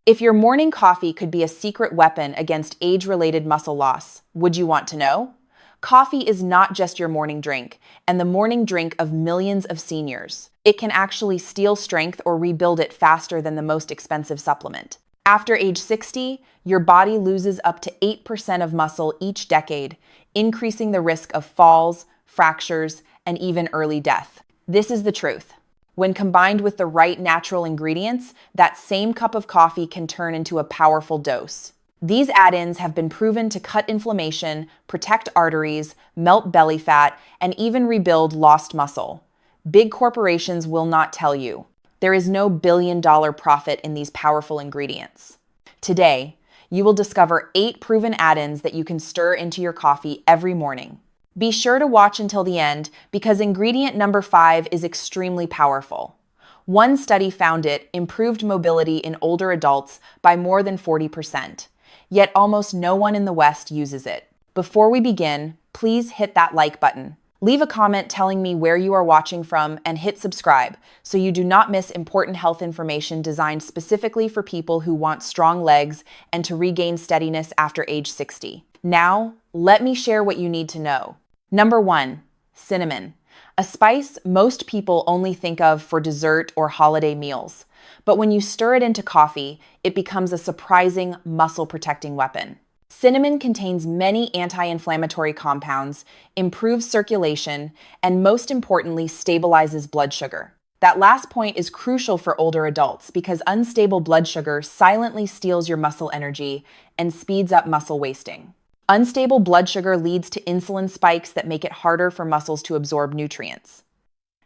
If your morning coffee could be a secret weapon against age-related muscle loss, would you want to know? Coffee is not just your morning drink, and the morning drink of millions of seniors. It can actually steal strength or rebuild it faster than the most expensive supplement. After age 60, your body loses up to 8% of muscle each decade, increasing the risk of falls, fractures, and even early death. This is the truth. When combined with the right natural ingredients, that same cup of coffee can turn into a powerful dose. These add-ins have been proven to cut inflammation, protect arteries, melt belly fat, and even rebuild lost muscle. Big corporations will not tell you. There is no billion-dollar profit in these powerful ingredients. Today, you will discover 8 proven add-ins that you can stir into your coffee every morning. Be sure to watch until the end because ingredient number 5 is extremely powerful. One study found it improved mobility in older adults by more than 40%, yet almost no one in the West uses it. Before we begin, please hit that like button. Leave a comment telling me where you are watching from and hit subscribe so you do not miss important health information designed specifically for people who want strong legs and to regain steadiness after age 60. Now, let me share what you need to know. Number 1, cinnamon. A spice most people only think of for dessert or holiday meals. But when you stir it into coffee, it becomes a surprising muscle-protecting weapon. Cinnamon contains many anti-inflammatory compounds, improves circulation, and most importantly, stabilizes blood sugar. That last point is crucial for older adults because unstable blood sugar silently steals your muscle energy and speeds up muscle wasting. Unstable blood sugar leads to insulin spikes that make it harder for muscles to absorb nutrients.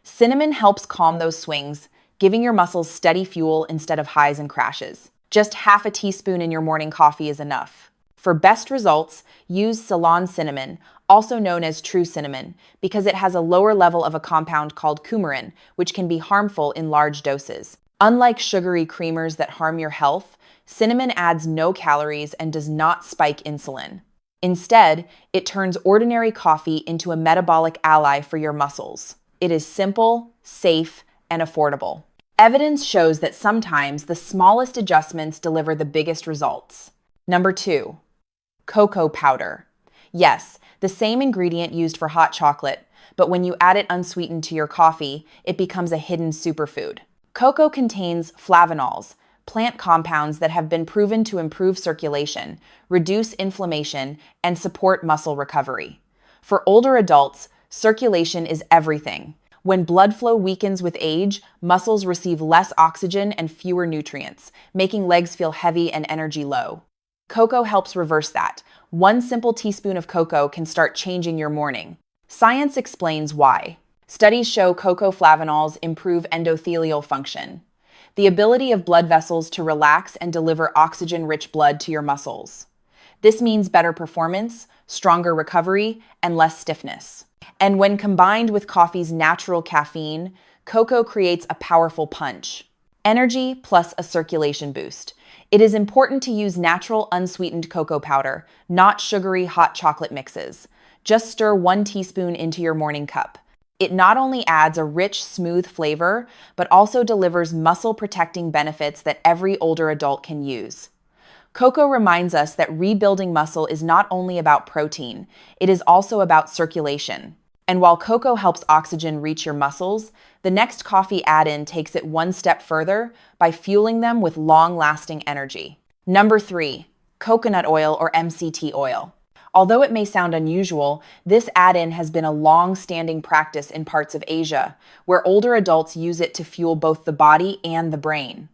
Cinnamon helps calm those swings, giving your muscles steady fuel instead of highs and crashes. Just half a teaspoon in your morning coffee is enough. For best results, use Ceylon cinnamon, also known as true cinnamon, because it has a lower level of a compound called coumarin, which can be harmful in large doses. Unlike sugary creamers that harm your health, cinnamon adds no calories and does not spike insulin. Instead, it turns ordinary coffee into a metabolic ally for your muscles. It is simple, safe, and affordable. Evidence shows that sometimes the smallest adjustments deliver the biggest results. Number 2, cocoa powder. Yes, the same ingredient used for hot chocolate, but when you add it unsweetened to your coffee, it becomes a hidden superfood. Cocoa contains flavanols, plant compounds that have been proven to improve circulation, reduce inflammation, and support muscle recovery. For older adults, circulation is everything. When blood flow weakens with age, muscles receive less oxygen and fewer nutrients, making legs feel heavy and energy low. Cocoa helps reverse that. One simple teaspoon of cocoa can start changing your morning. Science explains why. Studies show cocoa flavanols improve endothelial function, the ability of blood vessels to relax and deliver oxygen-rich blood to your muscles. This means better performance, stronger recovery, and less stiffness. And when combined with coffee's natural caffeine, cocoa creates a powerful punch. Energy plus a circulation boost. It is important to use natural unsweetened cocoa powder, not sugary hot chocolate mixes. Just stir 1 teaspoon into your morning cup. It not only adds a rich, smooth flavor, but also delivers muscle-protecting benefits that every older adult can use. Cocoa reminds us that rebuilding muscle is not only about protein, it is also about circulation. And while cocoa helps oxygen reach your muscles, the next coffee add-in takes it one step further by fueling them with long-lasting energy. Number 3, coconut oil or MCT oil. Although it may sound unusual, this add-in has been a long-standing practice in parts of Asia, where older adults use it to fuel both the body and the brain.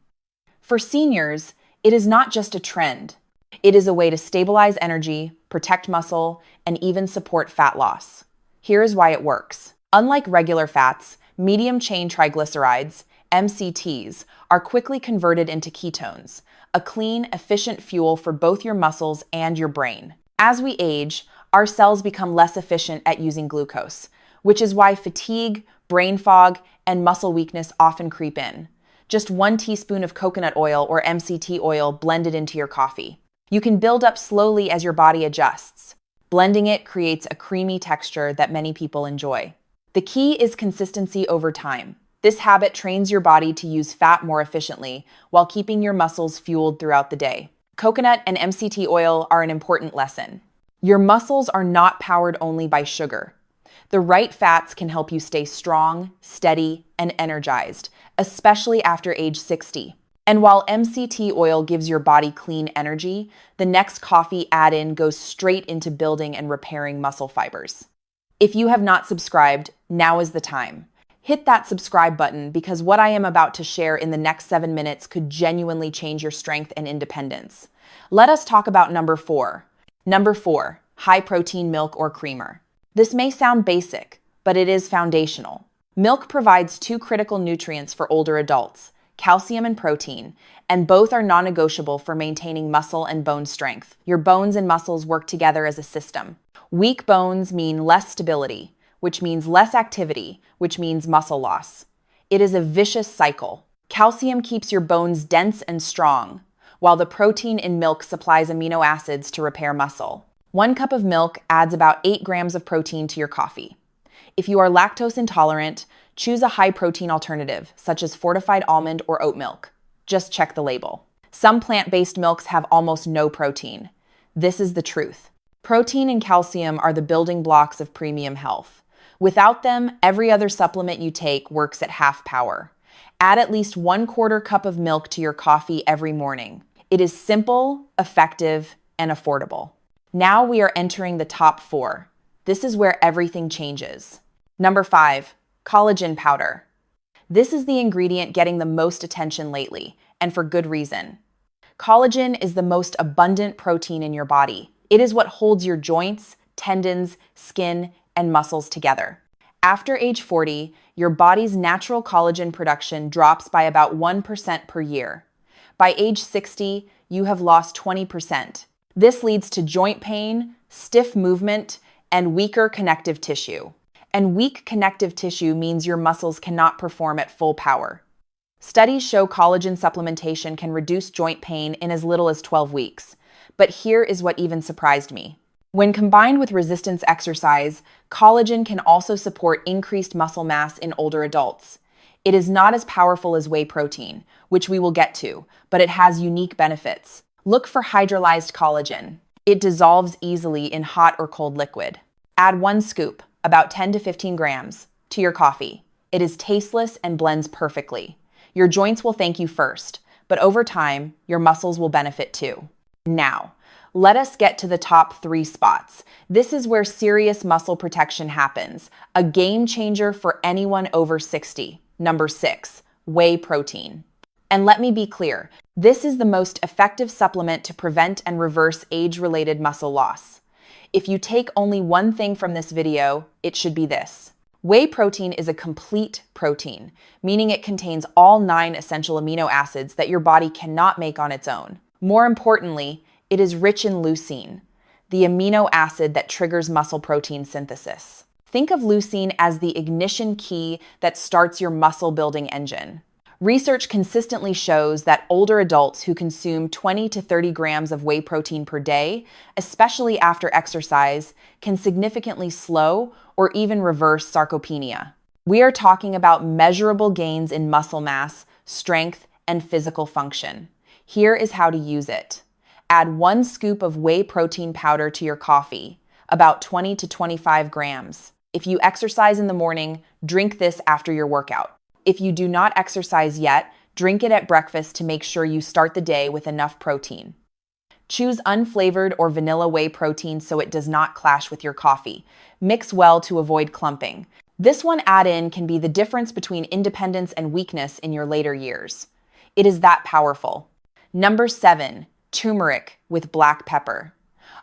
For seniors, it is not just a trend. It is a way to stabilize energy, protect muscle, and even support fat loss. Here is why it works. Unlike regular fats, medium-chain triglycerides, MCTs, are quickly converted into ketones, a clean, efficient fuel for both your muscles and your brain. As we age, our cells become less efficient at using glucose, which is why fatigue, brain fog, and muscle weakness often creep in. Just 1 teaspoon of coconut oil or MCT oil blended into your coffee. You can build up slowly as your body adjusts. Blending it creates a creamy texture that many people enjoy. The key is consistency over time. This habit trains your body to use fat more efficiently while keeping your muscles fueled throughout the day. Coconut and MCT oil are an important lesson. Your muscles are not powered only by sugar. The right fats can help you stay strong, steady, and energized, especially after age 60. And while MCT oil gives your body clean energy, the next coffee add-in goes straight into building and repairing muscle fibers. If you have not subscribed, now is the time. Hit that subscribe button because what I am about to share in the next 7 minutes could genuinely change your strength and independence. Let us talk about number 4. Number 4, high-protein milk or creamer. This may sound basic, but it is foundational. Milk provides 2 critical nutrients for older adults, calcium and protein, and both are non-negotiable for maintaining muscle and bone strength. Your bones and muscles work together as a system. Weak bones mean less stability, which means less activity, which means muscle loss. It is a vicious cycle. Calcium keeps your bones dense and strong, while the protein in milk supplies amino acids to repair muscle. 1 cup of milk adds about 8 grams of protein to your coffee. If you are lactose intolerant, choose a high-protein alternative, such as fortified almond or oat milk. Just check the label. Some plant-based milks have almost no protein. This is the truth. Protein and calcium are the building blocks of premium health. Without them, every other supplement you take works at half power. Add at least 1/4 cup of milk to your coffee every morning. It is simple, effective, and affordable. Now we are entering the top 4. This is where everything changes. Number 5, collagen powder. This is the ingredient getting the most attention lately, and for good reason. Collagen is the most abundant protein in your body. It is what holds your joints, tendons, skin, and muscles together. After age 40, your body's natural collagen production drops by about 1% per year. By age 60, you have lost 20%. This leads to joint pain, stiff movement, and weaker connective tissue. And weak connective tissue means your muscles cannot perform at full power. Studies show collagen supplementation can reduce joint pain in as little as 12 weeks. But here is what even surprised me. When combined with resistance exercise, collagen can also support increased muscle mass in older adults. It is not as powerful as whey protein, which we will get to, but it has unique benefits. Look for hydrolyzed collagen. It dissolves easily in hot or cold liquid. Add 1 scoop, about 10 to 15 grams, to your coffee. It is tasteless and blends perfectly. Your joints will thank you first, but over time, your muscles will benefit too. Now, let us get to the top 3 spots. This is where serious muscle protection happens, a game changer for anyone over 60. Number 6, whey protein. And let me be clear, this is the most effective supplement to prevent and reverse age-related muscle loss. If you take only one thing from this video, it should be this. Whey protein is a complete protein, meaning it contains all 9 essential amino acids that your body cannot make on its own. More importantly, it is rich in leucine, the amino acid that triggers muscle protein synthesis. Think of leucine as the ignition key that starts your muscle building engine. Research consistently shows that older adults who consume 20 to 30 grams of whey protein per day, especially after exercise, can significantly slow or even reverse sarcopenia. We are talking about measurable gains in muscle mass, strength, and physical function. Here is how to use it. Add 1 scoop of whey protein powder to your coffee, about 20 to 25 grams. If you exercise in the morning, drink this after your workout. If you do not exercise yet, drink it at breakfast to make sure you start the day with enough protein. Choose unflavored or vanilla whey protein so it does not clash with your coffee. Mix well to avoid clumping. This one add-in can be the difference between independence and weakness in your later years. It is that powerful. Number 7, turmeric with black pepper.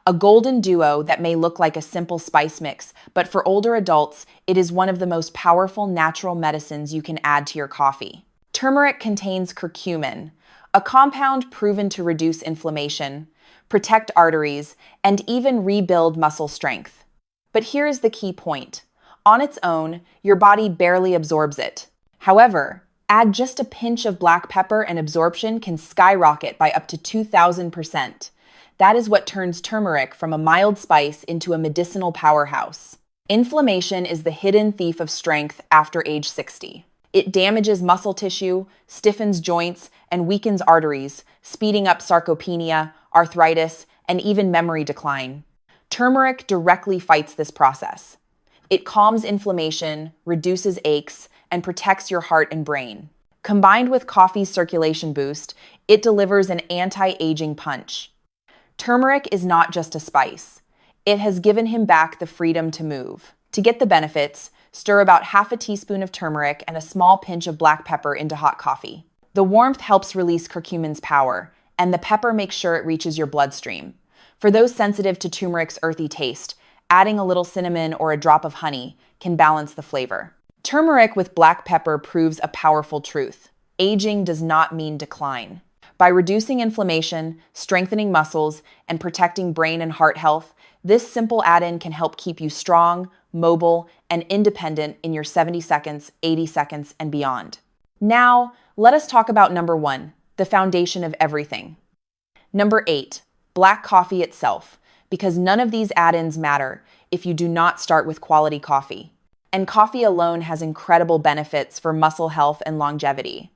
A golden duo that may look like a simple spice mix, but for older adults, it is one of the most powerful natural medicines you can add to your coffee. Turmeric contains curcumin, a compound proven to reduce inflammation, protect arteries, and even rebuild muscle strength. But here is the key point. On its own, your body barely absorbs it. However, add just a pinch of black pepper and absorption can skyrocket by up to 2,000%. That is what turns turmeric from a mild spice into a medicinal powerhouse. Inflammation is the hidden thief of strength after age 60. It damages muscle tissue, stiffens joints, and weakens arteries, speeding up sarcopenia, arthritis, and even memory decline. Turmeric directly fights this process. It calms inflammation, reduces aches, and protects your heart and brain. Combined with coffee's circulation boost, it delivers an anti-aging punch. Turmeric is not just a spice. It has given him back the freedom to move. To get the benefits, stir about half a teaspoon of turmeric and a small pinch of black pepper into hot coffee. The warmth helps release curcumin's power, and the pepper makes sure it reaches your bloodstream. For those sensitive to turmeric's earthy taste, adding a little cinnamon or a drop of honey can balance the flavor. Turmeric with black pepper proves a powerful truth. Aging does not mean decline. By reducing inflammation, strengthening muscles, and protecting brain and heart health, this simple add-in can help keep you strong, mobile, and independent in your 70 seconds, 80 seconds, and beyond. Now, let us talk about number 1, the foundation of everything. Number 8, black coffee itself, because none of these add-ins matter if you do not start with quality coffee. And coffee alone has incredible benefits for muscle health and longevity.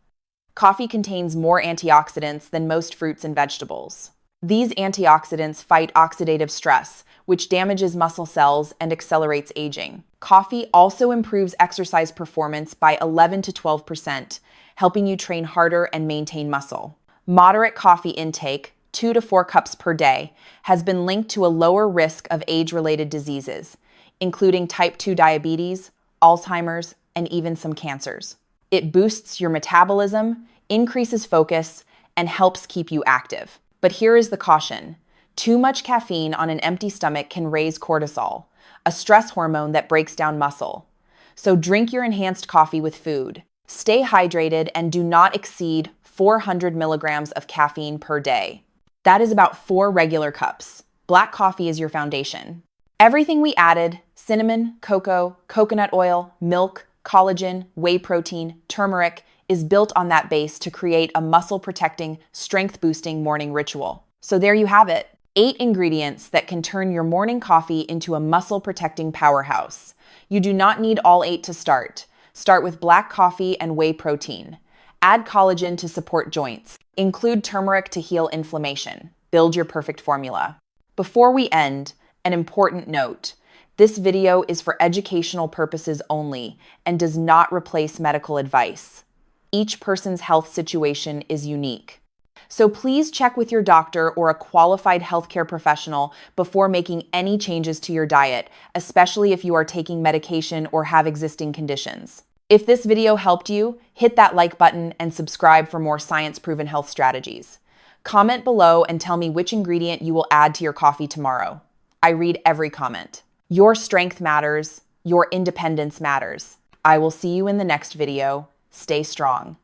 Coffee contains more antioxidants than most fruits and vegetables. These antioxidants fight oxidative stress, which damages muscle cells and accelerates aging. Coffee also improves exercise performance by 11 to 12%, helping you train harder and maintain muscle. Moderate coffee intake, 2 to 4 cups per day, has been linked to a lower risk of age-related diseases, including type 2 diabetes, Alzheimer's, and even some cancers. It boosts your metabolism, increases focus, and helps keep you active. But here is the caution. Too much caffeine on an empty stomach can raise cortisol, a stress hormone that breaks down muscle. So drink your enhanced coffee with food. Stay hydrated and do not exceed 400 milligrams of caffeine per day. That is about 4 regular cups. Black coffee is your foundation. Everything we added, cinnamon, cocoa, coconut oil, milk, collagen, whey protein, turmeric, is built on that base to create a muscle-protecting, strength-boosting morning ritual. So there you have it, 8 ingredients that can turn your morning coffee into a muscle-protecting powerhouse. You do not need all 8 to start. Start with black coffee and whey protein. Add collagen to support joints. Include turmeric to heal inflammation. Build your perfect formula. Before we end, an important note. This video is for educational purposes only and does not replace medical advice. Each person's health situation is unique. So please check with your doctor or a qualified healthcare professional before making any changes to your diet, especially if you are taking medication or have existing conditions. If this video helped you, hit that like button and subscribe for more science-proven health strategies. Comment below and tell me which ingredient you will add to your coffee tomorrow. I read every comment. Your strength matters. Your independence matters. I will see you in the next video. Stay strong.